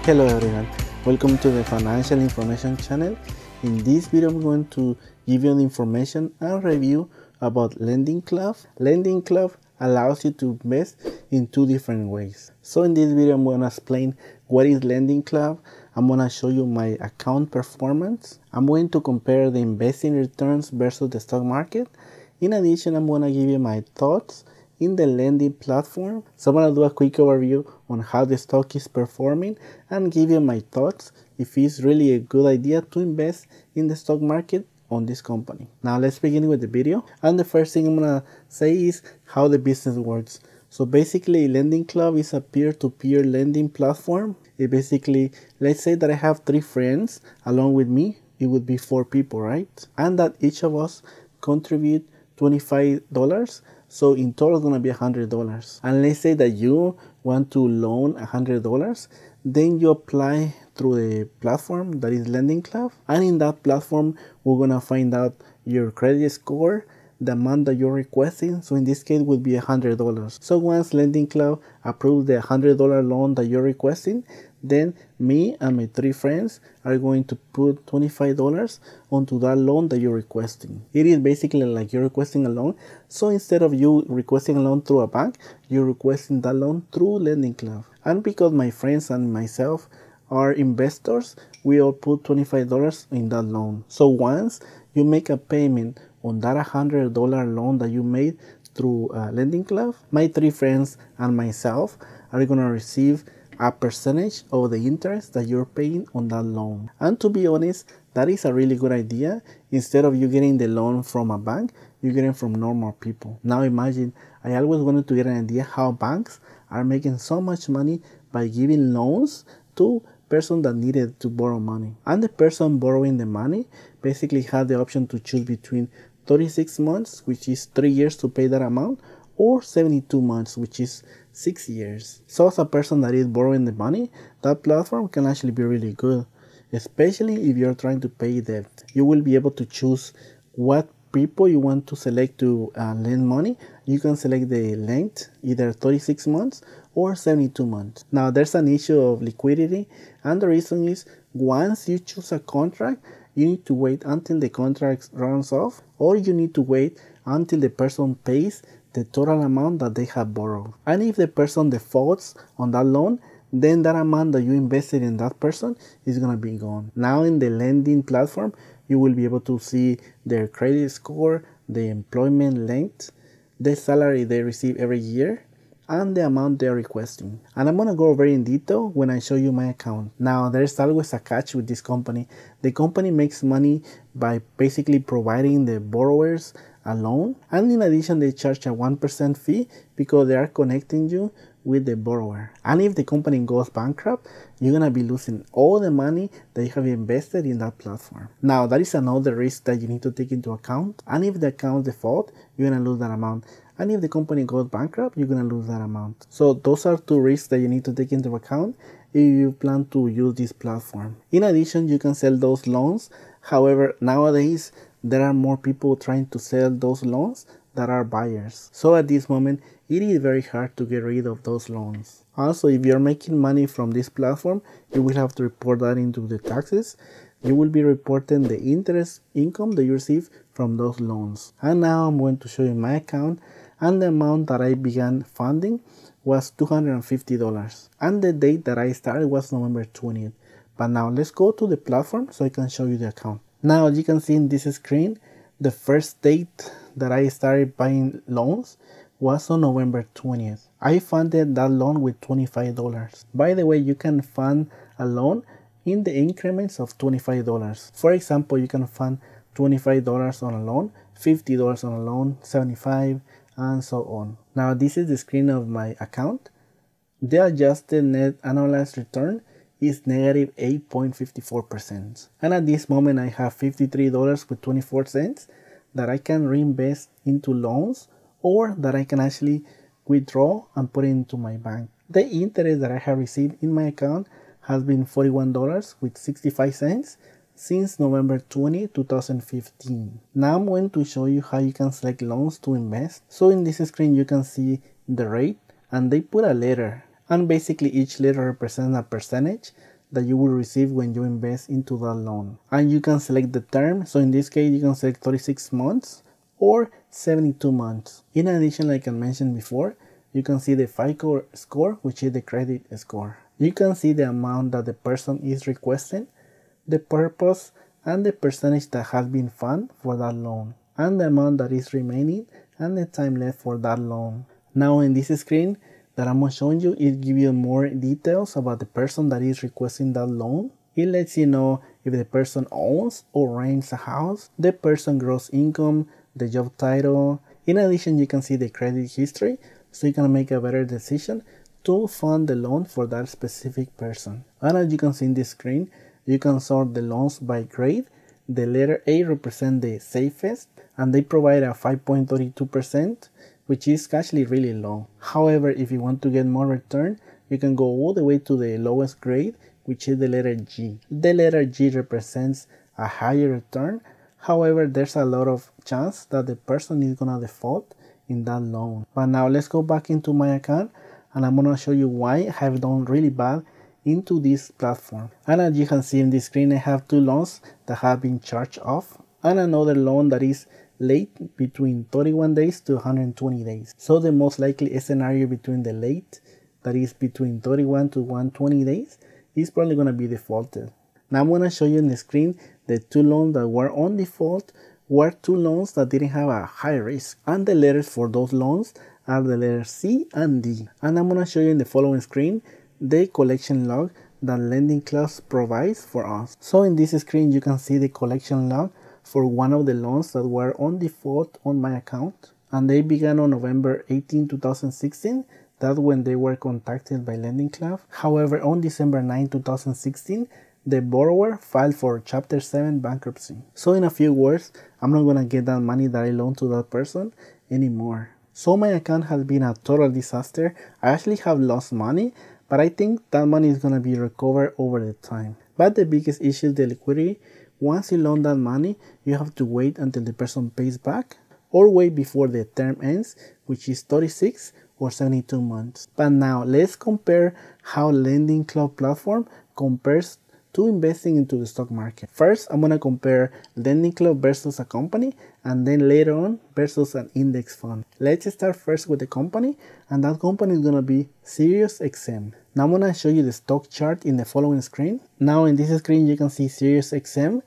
Hello everyone, welcome to the Financial Information channel. In this video I'm going to give you the information and review about Lending Club. Lending Club allows you to invest in two different ways. So in this video I'm going to explain what is Lending Club. I'm going to show you my account performance. I'm going to compare the investing returns versus the stock market. In addition, I'm going to give you my thoughts in the lending platform. So I'm going to do a quick overview on how the stock is performing and give you my thoughts if it's really a good idea to invest in the stock market on this company. Now let's begin with the video. And the first thing I'm going to say is how the business works. So basically Lending Club is a peer-to-peer lending platform. It basically, let's say that I have 3 friends along with me. It would be 4 people, right? And that each of us contribute $25. So in total it's gonna be $100. And let's say that you want to loan $100, then you apply through the platform that is Lending Club. And in that platform, we're gonna find out your credit score, the amount that you're requesting. So in this case would be $100. So once Lending Club approves the $100 loan that you're requesting, then me and my 3 friends are going to put $25 onto that loan that you're requesting. It is basically like you're requesting a loan. So instead of you requesting a loan through a bank, you're requesting that loan through Lending Club. And because my friends and myself are investors, we all put $25 in that loan. So once you make a payment on that $100 loan that you made through Lending Club, my 3 friends and myself are going to receive a percentage of the interest that you're paying on that loan. And to be honest, that is a really good idea. Instead of you getting the loan from a bank, you're getting from normal people. Now imagine, I always wanted to get an idea how banks are making so much money by giving loans to person that needed to borrow money. And the person borrowing the money basically had the option to choose between 36 months, which is 3 years to pay that amount, or 72 months, which is 6 years. So as a person that is borrowing the money, that platform can actually be really good, especially if you're trying to pay debt. You will be able to choose what people you want to select to lend money. You can select the length, either 36 months or 72 months. Now there's an issue of liquidity, and the reason is once you choose a contract, you need to wait until the contract runs off, or you need to wait until the person pays the total amount that they have borrowed. And if the person defaults on that loan, then that amount that you invested in that person is going to be gone. Now in the lending platform, you will be able to see their credit score, the employment length, the salary they receive every year, and the amount they're requesting. And I'm going to go over in detail when I show you my account. Now there's always a catch with this company. The company makes money by basically providing the borrowers a loan, and in addition they charge a 1% fee because they are connecting you with the borrower. And if the company goes bankrupt, you're gonna be losing all the money that you have invested in that platform. Now that is another risk that you need to take into account. And if the account default, you're gonna lose that amount. And if the company goes bankrupt, you're gonna lose that amount. So those are 2 risks that you need to take into account if you plan to use this platform. In addition, you can sell those loans. However, nowadays there are more people trying to sell those loans that are buyers. So at this moment, it is very hard to get rid of those loans. Also, if you're making money from this platform, you will have to report that into the taxes. You will be reporting the interest income that you receive from those loans. And now I'm going to show you my account, and the amount that I began funding was $250. And the date that I started was November 20th. But now let's go to the platform so I can show you the account. Now as you can see in this screen, the first date that I started buying loans was on November 20th. I funded that loan with $25. By the way, you can fund a loan in the increments of $25. For example, you can fund $25 on a loan, $50 on a loan, $75, and so on. Now this is the screen of my account. The adjusted net annualized return is negative 8.54%. And at this moment I have $53 with 24 cents that I can reinvest into loans, or that I can actually withdraw and put into my bank. The interest that I have received in my account has been $41 with 65 cents since November 20, 2015. Now I'm going to show you how you can select loans to invest. So in this screen you can see the rate, and they put a letter, and basically each letter represents a percentage that you will receive when you invest into that loan. And you can select the term. So in this case, you can select 36 months or 72 months. In addition, like I mentioned before, you can see the FICO score, which is the credit score. You can see the amount that the person is requesting, the purpose, and the percentage that has been funded for that loan, and the amount that is remaining, and the time left for that loan. Now in this screen that I'm showing you, it gives you more details about the person that is requesting that loan. It lets you know if the person owns or rents a house, the person gross income, the job title. In addition, you can see the credit history, so you can make a better decision to fund the loan for that specific person. And as you can see in this screen, you can sort the loans by grade. The letter A represents the safest, and they provide a 5.32%, which is actually really low. However, if you want to get more return, you can go all the way to the lowest grade, which is the letter G. The letter G represents a higher return. However, there's a lot of chance that the person is gonna default in that loan. But now let's go back into my account, and I'm gonna show you why I have done really bad into this platform. And as you can see in this screen, I have 2 loans that have been charged off, and another loan that is late between 31 days to 120 days. So the most likely scenario between the late, that is between 31 to 120 days, is probably going to be defaulted. Now I'm going to show you in the screen the 2 loans that were on default were 2 loans that didn't have a high risk, and the letters for those loans are the letters C and D. And I'm going to show you in the following screen the collection log that LendingClub provides for us. So in this screen you can see the collection log for one of the loans that were on default on my account, and they began on November 18, 2016. That's when they were contacted by LendingClub. However, on December 9, 2016, the borrower filed for Chapter 7 bankruptcy. So in a few words, I'm not gonna get that money that I loaned to that person anymore. So my account has been a total disaster. I actually have lost money, but I think that money is gonna be recovered over the time. But the biggest issue is the liquidity. Once you loan that money, you have to wait until the person pays back, or wait before the term ends, which is 36 or 72 months. But now let's compare how LendingClub platform compares to investing into the stock market. First, I'm gonna compare LendingClub versus a company, and then later on versus an index fund. Let's start first with the company, and that company is gonna be SiriusXM. Now I'm gonna show you the stock chart in the following screen. Now in this screen you can see SiriusXM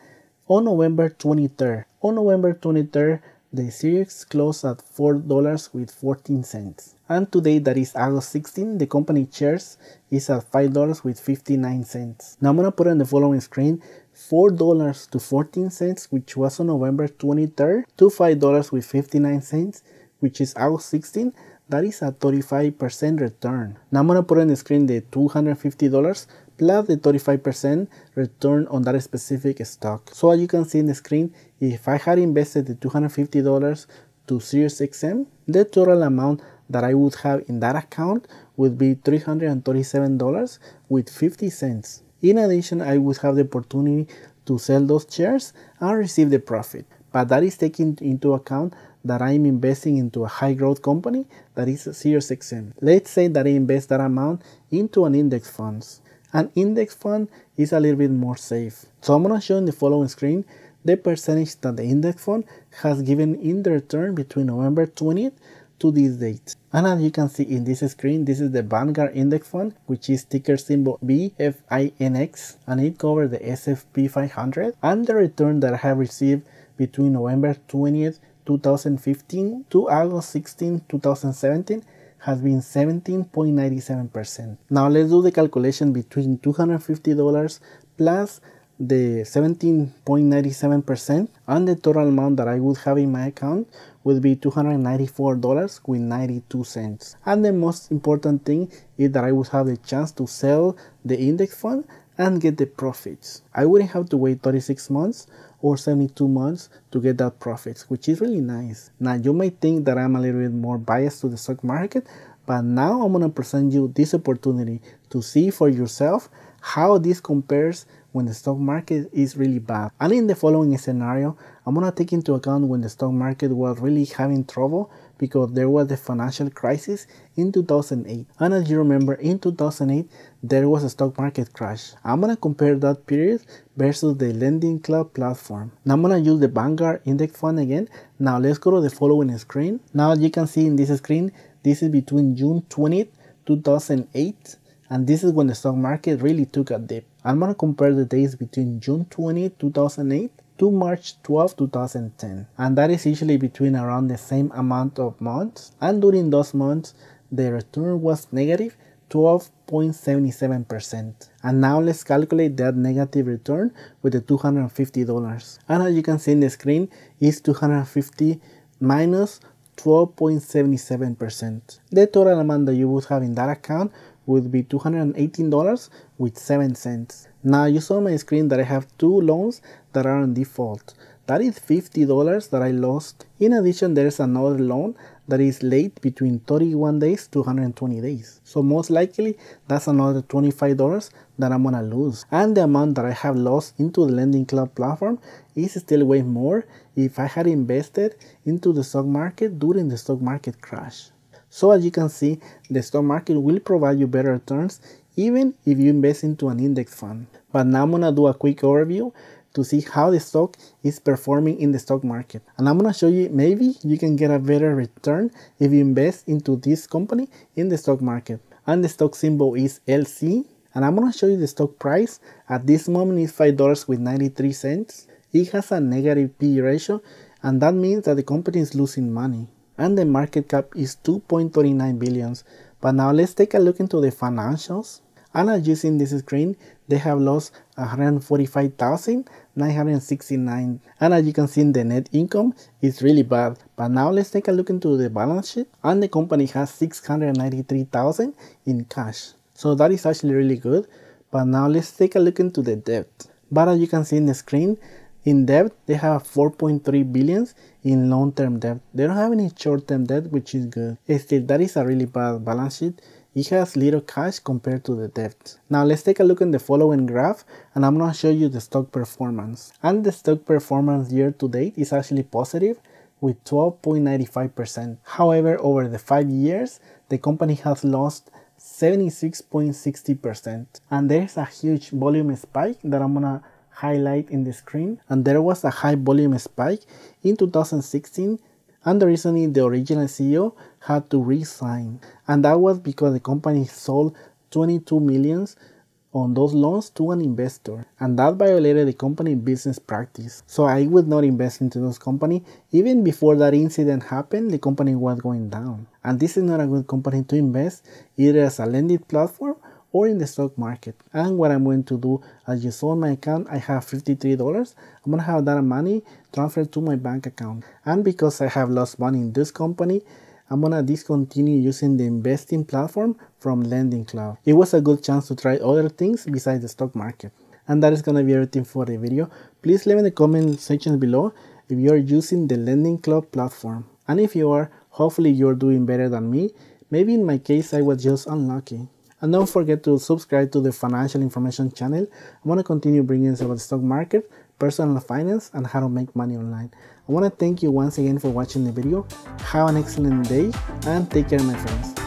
on November 23rd. On November 23rd, the Sirius closed at $4.14. And today, that is August 16, the company shares is at $5.59. Now I'm gonna put on the following screen $4 to 14 cents, which was on November 23rd, to $5.59, which is August 16. That is a 35% return. Now I'm gonna put on the screen the $250 plus the 35% return on that specific stock. So as you can see in the screen, if I had invested the $250 to SiriusXM, the total amount that I would have in that account would be $337 with 50 cents. In addition, I would have the opportunity to sell those shares and receive the profit. But that is taking into account that I'm investing into a high growth company that is SiriusXM. Let's say that I invest that amount into an index fund. An index fund is a little bit more safe. So I'm gonna show in the following screen the percentage that the index fund has given in the return between November 20th to this date. And as you can see in this screen, this is the Vanguard Index Fund, which is ticker symbol VFINX, and it covers the S&P 500. And the return that I have received between November 20th, 2015 to August 16, 2017 has been 17.97%. Now let's do the calculation between $250 plus the 17.97%, and the total amount that I would have in my account would be $294 with 92 cents. And the most important thing is that I would have the chance to sell the index fund and get the profits. I wouldn't have to wait 36 months or 72 months to get that profits, which is really nice. Now you might think that I'm a little bit more biased to the stock market, but now I'm gonna present you this opportunity to see for yourself how this compares when the stock market is really bad. And in the following scenario, I'm gonna take into account when the stock market was really having trouble because there was the financial crisis in 2008. And as you remember, in 2008, there was a stock market crash. I'm gonna compare that period versus the Lending Club platform. Now I'm gonna use the Vanguard Index Fund again. Now let's go to the following screen. Now as you can see in this screen, this is between June 20th, 2008, and this is when the stock market really took a dip. I'm gonna compare the days between June 20th, 2008 to March 12, 2010, and that is usually between around the same amount of months, and during those months the return was negative 12.77%. And now let's calculate that negative return with the $250, and as you can see in the screen, is 250 minus 12.77%. The total amount that you would have in that account would be $218.07. Now you saw on my screen that I have two loans that are on default. That is $50 that I lost. In addition, there is another loan that is late between 31 days to 120 days. So most likely that's another $25 that I'm gonna lose. And the amount that I have lost into the Lending Club platform is still way more if I had invested into the stock market during the stock market crash. So as you can see, the stock market will provide you better returns even if you invest into an index fund. But now I'm gonna do a quick overview to see how the stock is performing in the stock market. And I'm gonna show you maybe you can get a better return if you invest into this company in the stock market. And the stock symbol is LC. And I'm gonna show you the stock price. At this moment is $5.93. It has a negative PE ratio, and that means that the company is losing money. And the market cap is 2.39 billion. But now let's take a look into the financials. And as you see in this screen, they have lost 145,969. And as you can see in the net income, it's really bad. But now let's take a look into the balance sheet. And the company has 693,000 in cash. So that is actually really good. But now let's take a look into the debt. But as you can see in the screen, in debt, they have 4.3 billion in long-term debt. They don't have any short-term debt, which is good. Still, that is a really bad balance sheet. It has little cash compared to the debt. Now let's take a look in the following graph, and I'm going to show you the stock performance. And the stock performance year to date is actually positive with 12.95%. However, over the 5 years, the company has lost 76.60%. And there's a huge volume spike that I'm going to highlight in the screen. And there was a high volume spike in 2016, and the reason the original CEO had to resign, and that was because the company sold 22 million on those loans to an investor, and that violated the company business practice. So I would not invest into those company. Even before that incident happened, the company was going down, and this is not a good company to invest either as a lending platform or in the stock market. And what I'm going to do, as you saw on my account, I have $53. I'm gonna have that money transferred to my bank account. And because I have lost money in this company, I'm gonna discontinue using the investing platform from Lending Club. It was a good chance to try other things besides the stock market. And that is gonna be everything for the video. Please leave in the comment section below if you are using the Lending Club platform. And if you are, hopefully you're doing better than me. Maybe in my case, I was just unlucky. And don't forget to subscribe to the Financial Information channel. I want to continue bringing us about the stock market, personal finance, and how to make money online. I want to thank you once again for watching the video. Have an excellent day and take care, my friends.